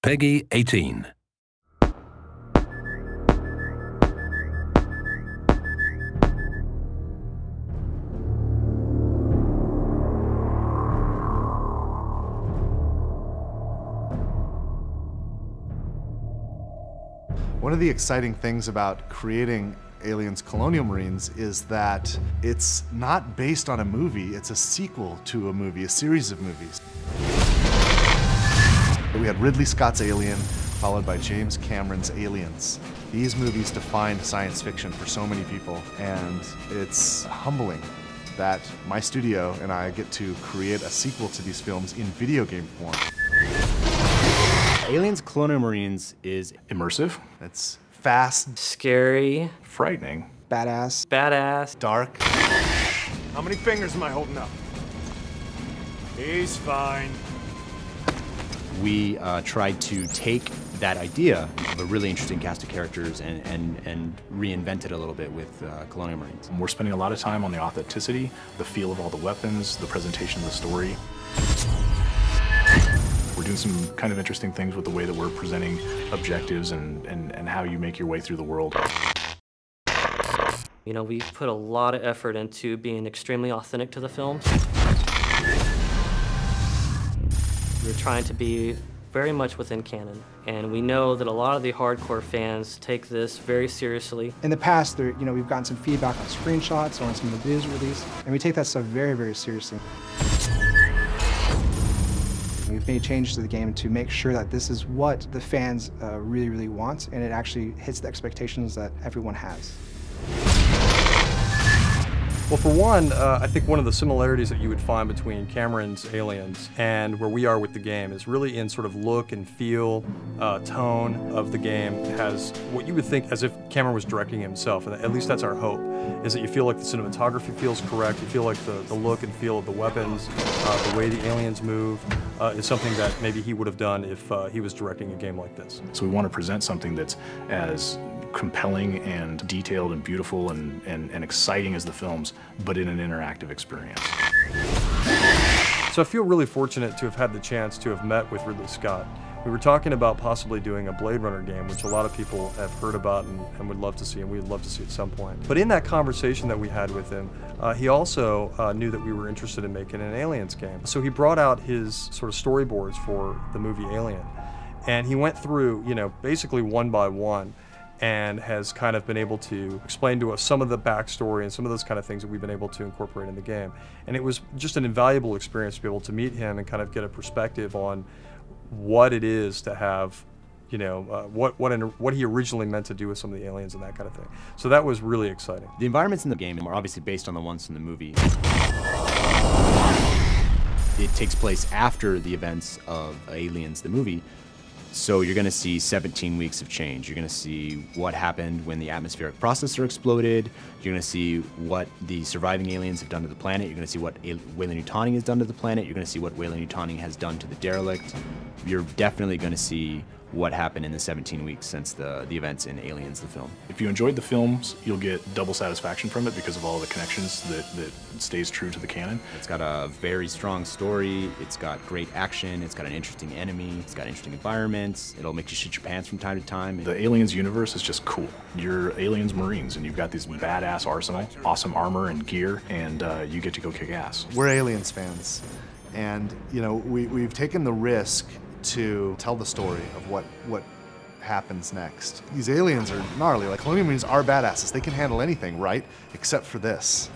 Peggy 18. One of the exciting things about creating Aliens Colonial Marines is that it's not based on a movie, it's a sequel to a movie, a series of movies. We had Ridley Scott's Alien, followed by James Cameron's Aliens. These movies defined science fiction for so many people, and it's humbling that my studio and I get to create a sequel to these films in video game form. Aliens Colonial Marines is immersive. It's fast, scary, frightening, badass, dark. How many fingers am I holding up? He's fine. we tried to take that idea of a really interesting cast of characters and reinvent it a little bit with Colonial Marines. We're spending a lot of time on the authenticity, the feel of all the weapons, the presentation of the story. We're doing some kind of interesting things with the way that we're presenting objectives and how you make your way through the world. You know, we put a lot of effort into being extremely authentic to the films. We're trying to be very much within canon, and we know that a lot of the hardcore fans take this very seriously. In the past, we've gotten some feedback on screenshots or on some of the news release, and we take that stuff very, very seriously. We've made changes to the game to make sure that this is what the fans really, really want, and it actually hits the expectations that everyone has. Well, for one, I think one of the similarities that you would find between Cameron's Aliens and where we are with the game is really in sort of look and feel, tone of the game. It has what you would think as if Cameron was directing himself, and at least that's our hope, is that you feel like the cinematography feels correct, you feel like the look and feel of the weapons, the way the aliens move, is something that maybe he would have done if he was directing a game like this. So we want to present something that's as compelling and detailed and beautiful and exciting as the films, but in an interactive experience. So I feel really fortunate to have had the chance to have met with Ridley Scott. We were talking about possibly doing a Blade Runner game, which a lot of people have heard about and would love to see, and we'd love to see at some point. But in that conversation that we had with him, he also knew that we were interested in making an Aliens game. So he brought out his sort of storyboards for the movie Alien, and he went through, basically one by one, and has kind of been able to explain to us some of the backstory and some of those kind of things that we've been able to incorporate in the game. And it was just an invaluable experience to be able to meet him and kind of get a perspective on what it is to have, what he originally meant to do with some of the aliens and that kind of thing. So that was really exciting. The environments in the game are obviously based on the ones from the movie. It takes place after the events of Aliens, the movie. So you're going to see 17 weeks of change. You're going to see what happened when the atmospheric processor exploded. You're going to see what the surviving aliens have done to the planet. You're going to see what Weyland-Yutani has done to the planet. You're going to see what Weyland-Yutani has done to the derelict. You're definitely going to see what happened in the 17 weeks since the events in Aliens, the film. If you enjoyed the films, you'll get double satisfaction from it because of all the connections that stays true to the canon. It's got a very strong story, it's got great action, it's got an interesting enemy, it's got interesting environments, it'll make you shit your pants from time to time. The Aliens universe is just cool. You're Aliens Marines and you've got this badass arsenal, awesome armor and gear, and you get to go kick ass. We're Aliens fans, and we've taken the risk to tell the story of what happens next. These aliens are gnarly. Like, Colonial Marines are badasses. They can handle anything, right? Except for this.